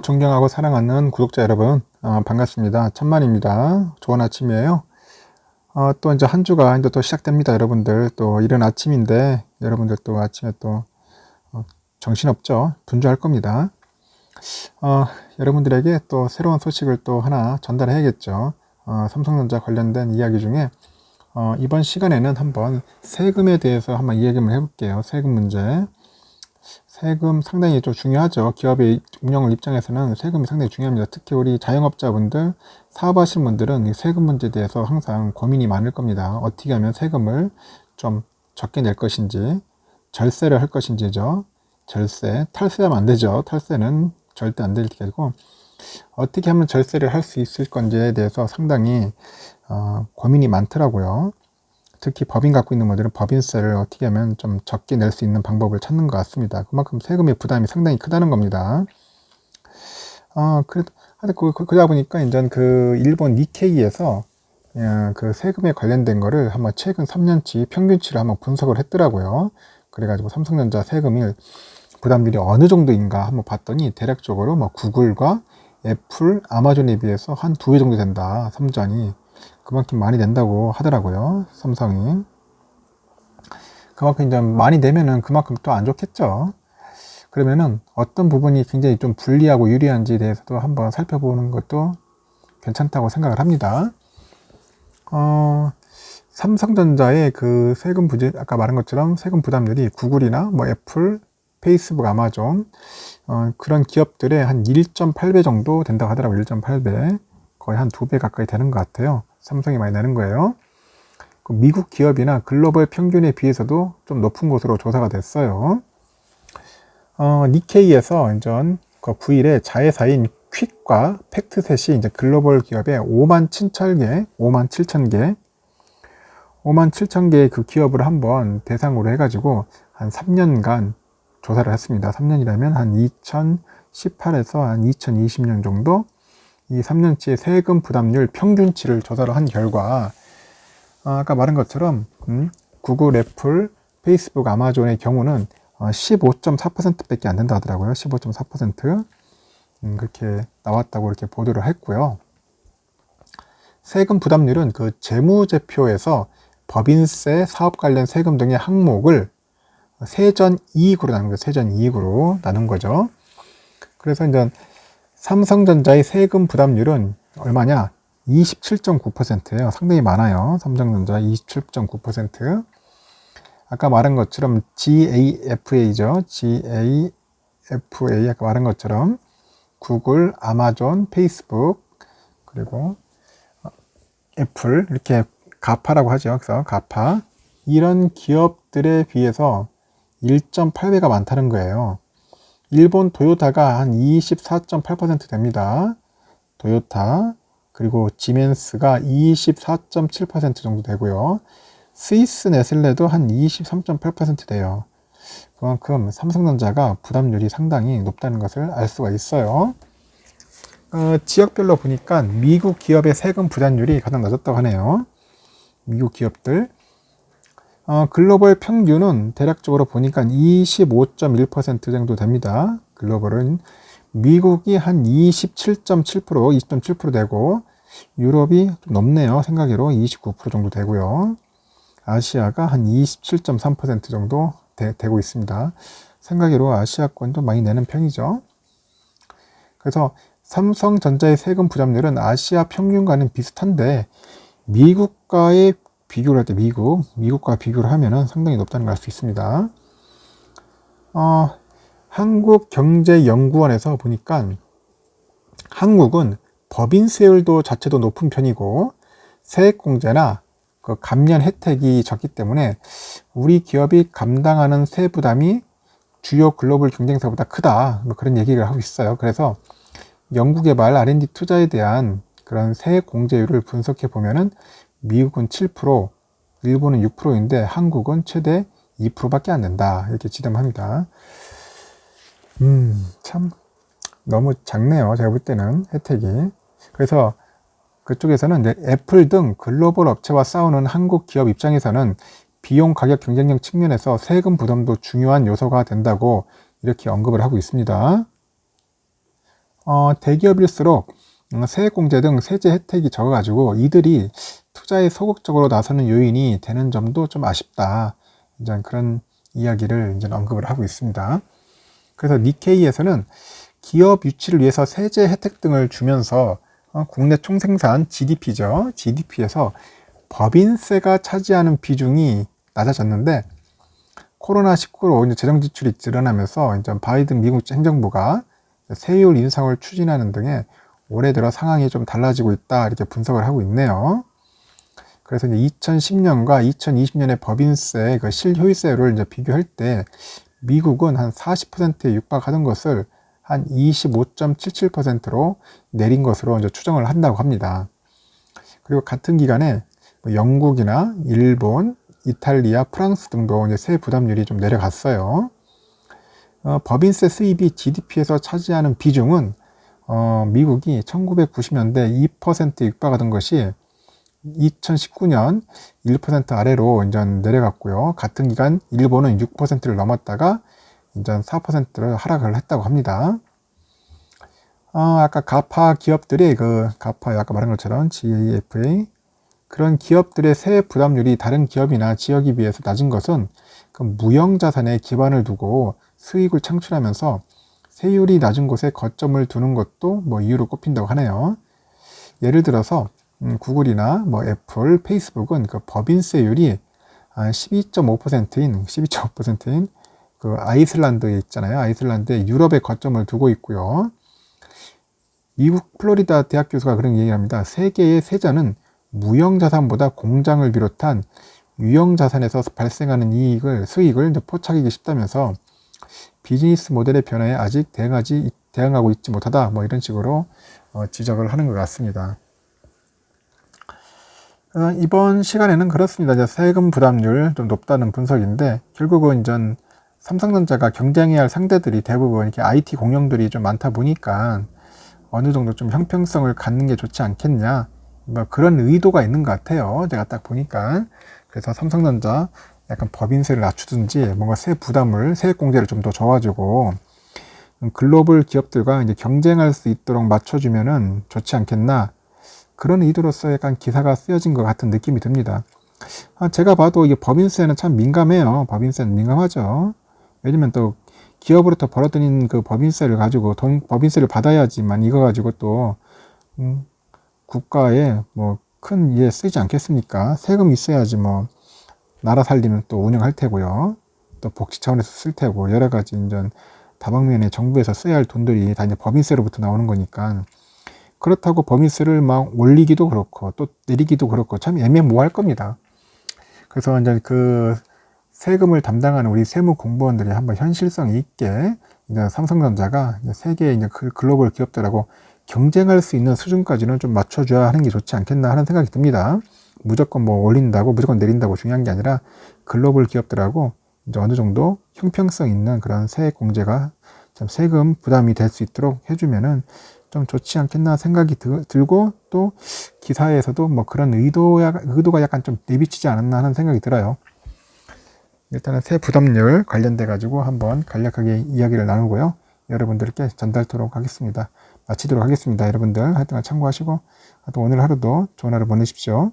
존경하고 사랑하는 구독자 여러분, 반갑습니다. 천만입니다. 좋은 아침이에요. 또 이제 한 주가 이제 또 시작됩니다. 여러분들 또 이른 아침인데 여러분들 또 아침에 또 정신없죠? 분주할 겁니다. 어, 여러분들에게 또 새로운 소식을 또 하나 전달해야겠죠. 삼성전자 관련된 이야기 중에 이번 시간에는 한번 세금에 대해서 한번 이야기를 해볼게요. 세금 문제. 세금 상당히 좀 중요하죠. 기업의 운영 입장에서는 세금이 상당히 중요합니다. 특히 우리 자영업자분들, 사업하시는 분들은 이 세금 문제에 대해서 항상 고민이 많을 겁니다. 어떻게 하면 세금을 좀 적게 낼 것인지, 절세를 할 것인지죠. 절세, 탈세하면 안 되죠. 탈세는 절대 안 될 테고, 어떻게 하면 절세를 할 수 있을 건지에 대해서 상당히 고민이 많더라고요. 특히 법인 갖고 있는 분들은 법인세를 어떻게 하면 좀 적게 낼 수 있는 방법을 찾는 것 같습니다. 그만큼 세금의 부담이 상당히 크다는 겁니다. 그러다 보니까 이제 그 일본 니케이에서 그 세금에 관련된 거를 한번 최근 3년치 평균치를 한번 분석을 했더라고요. 그래가지고 삼성전자 세금이 부담률이 어느 정도인가 한번 봤더니 대략적으로 뭐 구글과 애플, 아마존에 비해서 한 2배 정도 된다. 삼전이. 그만큼 많이 낸다고 하더라고요. 삼성이. 그만큼 이제 많이 내면은 그만큼 또 안 좋겠죠. 그러면은 어떤 부분이 굉장히 좀 불리하고 유리한지에 대해서도 한번 살펴보는 것도 괜찮다고 생각을 합니다. 삼성전자의 그 세금 부담, 아까 말한 것처럼 세금 부담률이 구글이나 뭐 애플, 페이스북, 아마존, 그런 기업들의 한 1.8배 정도 된다고 하더라고요. 1.8배. 거의 한 2배 가까이 되는 것 같아요. 삼성이 많이 내는 거예요. 미국 기업이나 글로벌 평균에 비해서도 좀 높은 곳으로 조사가 됐어요. 니케이에서 이제 그 9일에 자회사인 퀵과 팩트셋이 이제 글로벌 기업의 5만 7천 개의 그 기업을 한번 대상으로 해가지고 한 3년간 조사를 했습니다. 3년이라면 한 2018에서 한 2020년 정도 이 3년치의 세금 부담률 평균치를 조사를 한 결과 아까 말한 것처럼 구글, 애플, 페이스북, 아마존의 경우는 15.4% 밖에 안 된다 하더라고요. 15.4% 그렇게 나왔다고 이렇게 보도를 했고요. 세금 부담률은 그 재무제표에서 법인세, 사업 관련 세금 등의 항목을 세전 이익으로 나눈 거죠. 세전 이익으로 나눈 거죠. 그래서 이제 삼성전자의 세금 부담률은 얼마냐? 27.9%예요. 상당히 많아요. 삼성전자 27.9%. 아까 말한 것처럼 GAFA죠. GAFA 아까 말한 것처럼 구글, 아마존, 페이스북 그리고 애플 이렇게 가파라고 하죠. 그래서 가파 이런 기업들에 비해서 1.8배가 많다는 거예요. 일본 토요타가 한 24.8% 됩니다. 토요타 그리고 지멘스가 24.7% 정도 되고요. 스위스 네슬레도 한 23.8% 돼요. 그만큼 삼성전자가 부담률이 상당히 높다는 것을 알 수가 있어요. 지역별로 보니까 미국 기업의 세금 부담률이 가장 낮았다고 하네요. 미국 기업들. 글로벌 평균은 대략적으로 보니까 25.1% 정도 됩니다. 글로벌은 미국이 한 27.7%, 20.7% 되고 유럽이 좀 높네요. 생각외로 29% 정도 되고요. 아시아가 한 27.3% 정도 되고 있습니다. 생각외로 아시아권도 많이 내는 편이죠. 그래서 삼성전자의 세금 부담률은 아시아 평균과는 비슷한데 미국과의 비교를 할 때 미국과 비교를 하면은 상당히 높다는 걸 알 수 있습니다. 한국경제연구원에서 보니까 한국은 법인세율도 자체도 높은 편이고 세액공제나 그 감면 혜택이 적기 때문에 우리 기업이 감당하는 세 부담이 주요 글로벌 경쟁사보다 크다. 뭐 그런 얘기를 하고 있어요. 그래서 연구개발 R&D 투자에 대한 그런 세액 공제율을 분석해 보면은 미국은 7%, 일본은 6%인데 한국은 최대 2%밖에 안 된다. 이렇게 지정합니다. 참 너무 작네요. 제가 볼 때는 혜택이. 그래서 그쪽에서는 이제 애플 등 글로벌 업체와 싸우는 한국 기업 입장에서는 비용 가격 경쟁력 측면에서 세금 부담도 중요한 요소가 된다고 이렇게 언급을 하고 있습니다. 대기업일수록 세액공제 등 세제 혜택이 적어가지고 이들이 투자에 소극적으로 나서는 요인이 되는 점도 좀 아쉽다. 이제 그런 이야기를 이제 언급을 하고 있습니다. 그래서 니케이에서는 기업 유치를 위해서 세제 혜택 등을 주면서 국내 총생산 GDP죠. GDP에서 법인세가 차지하는 비중이 낮아졌는데 코로나19로 이제 재정 지출이 늘어나면서 이제 바이든 미국 행정부가 세율 인상을 추진하는 등의 올해 들어 상황이 좀 달라지고 있다 이렇게 분석을 하고 있네요. 그래서 이제 2010년과 2020년의 법인세 그 실효율세율을 이제 비교할 때 미국은 한 40%에 육박하던 것을 한 25.77%로 내린 것으로 이제 추정을 한다고 합니다. 그리고 같은 기간에 영국이나 일본, 이탈리아, 프랑스 등도 이제 세 부담률이 좀 내려갔어요. 법인세 수입이 GDP에서 차지하는 비중은 미국이 1990년대 2%에 육박하던 것이 2019년 1% 아래로 이제 내려갔고요. 같은 기간 일본은 6%를 넘었다가 이제 4%를 하락을 했다고 합니다. 아까 가파 기업들이 가파 아까 말한 것처럼 GAFA 그런 기업들의 세액 부담률이 다른 기업이나 지역에 비해서 낮은 것은 그 무형 자산에 기반을 두고 수익을 창출하면서 세율이 낮은 곳에 거점을 두는 것도 뭐 이유로 꼽힌다고 하네요. 예를 들어서 구글이나 뭐 애플, 페이스북은 그 법인세율이 12.5%인 그 아이슬란드에 있잖아요. 아이슬란드에 유럽에 거점을 두고 있고요. 미국 플로리다 대학 교수가 그런 얘기를 합니다. 세계의 세자는 무형자산보다 공장을 비롯한 유형자산에서 발생하는 수익을 포착하기 쉽다면서 비즈니스 모델의 변화에 아직 대응하고 있지 못하다. 뭐 이런 식으로 지적을 하는 것 같습니다. 이번 시간에는 그렇습니다. 이제 세금 부담률 좀 높다는 분석인데 결국은 이제 삼성전자가 경쟁해야 할 상대들이 대부분 이렇게 IT 공룡들이 좀 많다 보니까 어느 정도 좀 형평성을 갖는 게 좋지 않겠냐. 뭐 그런 의도가 있는 것 같아요. 제가 딱 보니까. 그래서 삼성전자 약간 법인세를 낮추든지 뭔가 세액 공제를 좀 더 줘가지고 글로벌 기업들과 이제 경쟁할 수 있도록 맞춰주면은 좋지 않겠나. 그런 의도로서 약간 기사가 쓰여진 것 같은 느낌이 듭니다. 제가 봐도 이게 법인세는 참 민감해요. 법인세는 민감하죠. 왜냐면 또 기업으로부터 벌어들인 그 법인세를 가지고 법인세를 받아야지만 이거 가지고 또 국가에 뭐 큰 일에 쓰이지 않겠습니까? 세금이 있어야지 뭐 나라 살리면 또 운영할 테고요. 또 복지 차원에서 쓸 테고 여러 가지 이제 다방면에 정부에서 써야 할 돈들이 다 이제 법인세로부터 나오는 거니까 그렇다고 법인세를 막 올리기도 그렇고 또 내리기도 그렇고 참 애매모호할 겁니다. 그래서 이제 그 세금을 담당하는 우리 세무 공무원들이 한번 현실성 있게 이제 삼성전자가 이제 세계 이제 글로벌 기업들하고 경쟁할 수 있는 수준까지는 좀 맞춰줘야 하는 게 좋지 않겠나 하는 생각이 듭니다. 무조건 뭐 올린다고 무조건 내린다고 중요한 게 아니라 글로벌 기업들하고 이제 어느 정도 형평성 있는 그런 세액 공제가 좀 세금 부담이 될 수 있도록 해주면은 좀 좋지 않겠나 생각이 들고 또 기사에서도 뭐 그런 의도가 약간 좀 내비치지 않았나 하는 생각이 들어요. 일단은 세 부담률 관련돼 가지고 한번 간략하게 이야기를 나누고요. 여러분들께 전달토록 하겠습니다. 마치도록 하겠습니다. 여러분들 하여튼 참고하시고 하여튼 오늘 하루도 좋은 하루 보내십시오.